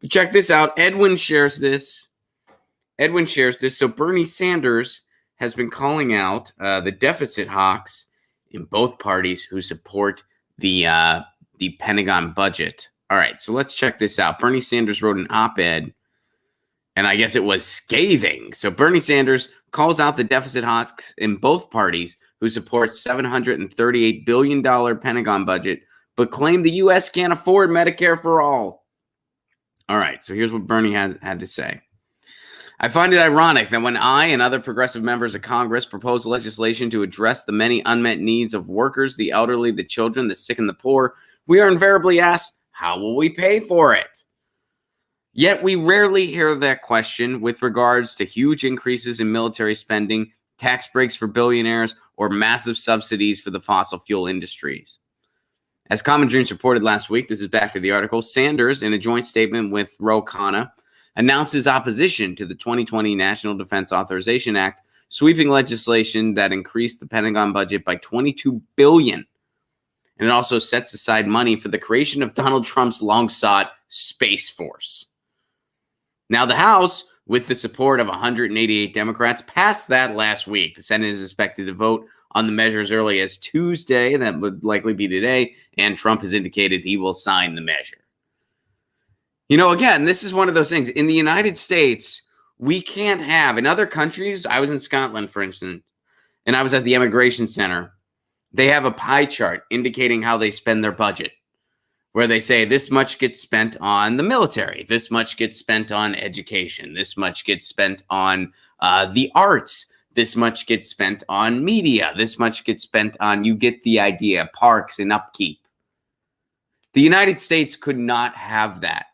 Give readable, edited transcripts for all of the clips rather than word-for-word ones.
Check this out. Edwin shares this. So Bernie Sanders has been calling out the deficit hawks in both parties who support the Pentagon budget. All right, so let's check this out. Bernie Sanders wrote an op-ed, and I guess it was scathing. So Bernie Sanders calls out the deficit hawks in both parties who support $738 billion Pentagon budget, but claim the U.S. can't afford Medicare for all. All right, so here's what Bernie had to say. I find it ironic that when I and other progressive members of Congress propose legislation to address the many unmet needs of workers, the elderly, the children, the sick, and the poor, we are invariably asked, how will we pay for it? Yet we rarely hear that question with regards to huge increases in military spending, tax breaks for billionaires, or massive subsidies for the fossil fuel industries. As Common Dreams reported last week, this is back to the article, Sanders, in a joint statement with Ro Khanna, announced his opposition to the 2020 National Defense Authorization Act, sweeping legislation that increased the Pentagon budget by $22 billion. And it also sets aside money for the creation of Donald Trump's long-sought Space Force. Now, the House, with the support of 188 Democrats, passed that last week. The Senate is expected to vote on the measure as early as Tuesday. That would likely be today, and Trump has indicated he will sign the measure. You know, again, this is one of those things. In the United States, we can't have, in other countries, I was in Scotland, for instance, and I was at the Immigration Center. They have a pie chart indicating how they spend their budget, where they say this much gets spent on the military, this much gets spent on education, this much gets spent on the arts, this much gets spent on media, this much gets spent on, you get the idea, parks and upkeep. The United States could not have that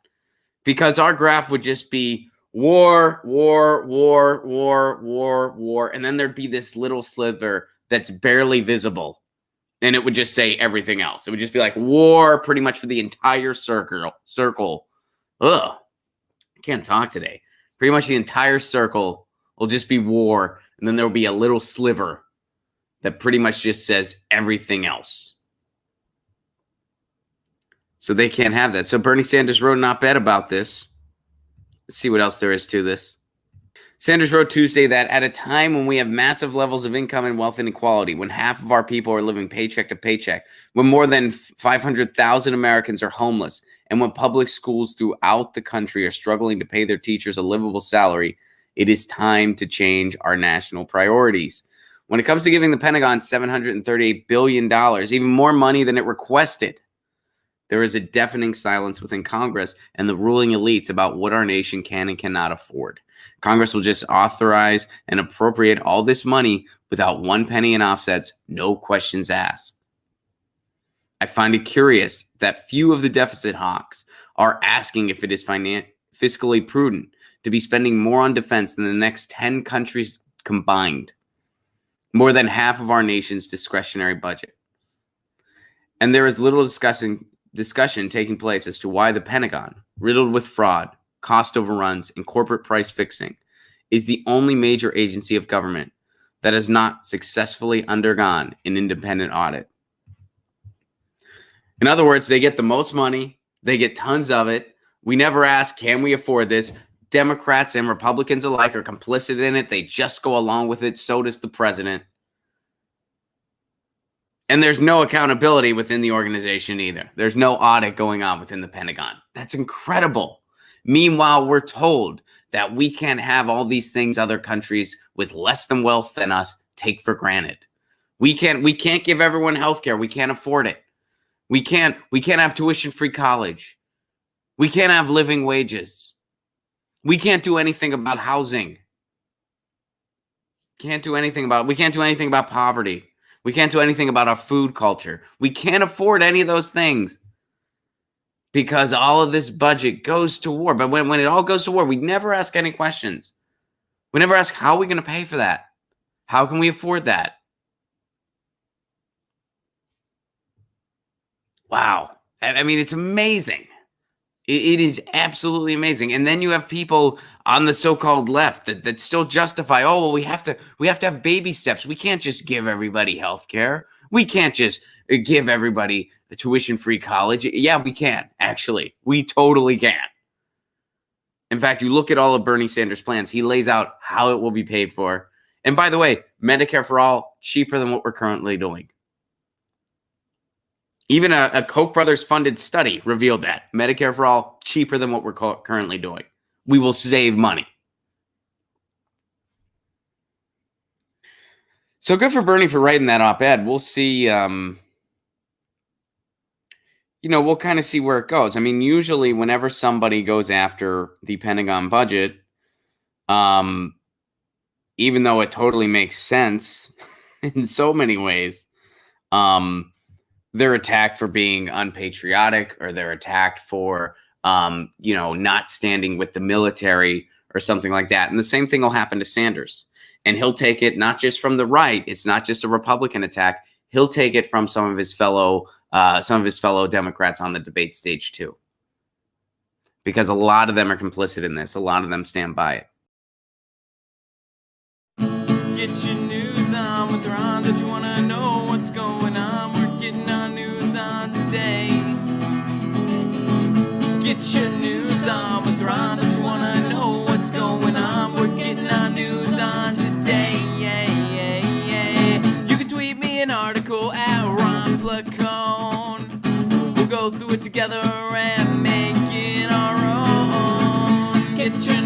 because our graph would just be war, war, war, war, war, war, and then thered be this little sliver that's barely visible. And it would just say everything else. It would just be like war pretty much for the entire circle. Ugh, I can't talk today. Pretty much the entire circle will just be war. And then there will be a little sliver that pretty much just says everything else. So they can't have that. So Bernie Sanders wrote an op-ed about this. Let's see what else there is to this. Sanders wrote Tuesday that at a time when we have massive levels of income and wealth inequality, when half of our people are living paycheck to paycheck, when more than 500,000 Americans are homeless, and when public schools throughout the country are struggling to pay their teachers a livable salary, it is time to change our national priorities. When it comes to giving the Pentagon $738 billion, even more money than it requested, there is a deafening silence within Congress and the ruling elites about what our nation can and cannot afford. Congress will just authorize and appropriate all this money without one penny in offsets, no questions asked. I find it curious that few of the deficit hawks are asking if it is fiscally prudent to be spending more on defense than the next 10 countries combined, more than half of our nation's discretionary budget. And there is little discussion taking place as to why the Pentagon, riddled with fraud, cost overruns, and corporate price fixing, is the only major agency of government that has not successfully undergone an independent audit. In other words, they get the most money, they get tons of it. We never ask, can we afford this? Democrats and Republicans alike are complicit in it. They just go along with it. So does the president. And there's no accountability within the organization either. There's no audit going on within the Pentagon. That's incredible. Meanwhile, we're told that we can't have all these things other countries with less than wealth than us take for granted. We can't give everyone health care. We can't afford it. We can't have tuition-free college. We can't have living wages. We can't do anything about housing. We can't do anything about poverty. We can't do anything about our food culture. We can't afford any of those things because all of this budget goes to war. But when it all goes to war, we never ask any questions. We never ask, how are we going to pay for that? How can we afford that? Wow. I mean, it's amazing. It is absolutely amazing. And then you have people on the so-called left that still justify, oh, well, we have to have baby steps. We can't just give everybody health care. We can't just give everybody a tuition-free college. Yeah, we can, actually. We totally can. In fact, you look at all of Bernie Sanders' plans, he lays out how it will be paid for. And by the way, Medicare for all, cheaper than what we're currently doing. Even a Koch brothers funded study revealed that. Medicare for all, cheaper than what we're currently doing. We will save money. So good for Bernie for writing that op-ed. We'll see, we'll kind of see where it goes. I mean, usually whenever somebody goes after the Pentagon budget, even though it totally makes sense in so many ways, they're attacked for being unpatriotic, or they're attacked for, not standing with the military or something like that. And the same thing will happen to Sanders. And he'll take it not just from the right. It's not just a Republican attack. He'll take it from some of his fellow Democrats on the debate stage too, because a lot of them are complicit in this. A lot of them stand by it. Get your news on with Ron. Don't you want to know what's going on? We're getting our news on today. Get your news on with Ron. Don't you want to know what's going on? We're getting our news on today. You can tweet me an article at Ron Placone. We'll go through it together and make it our own. Get your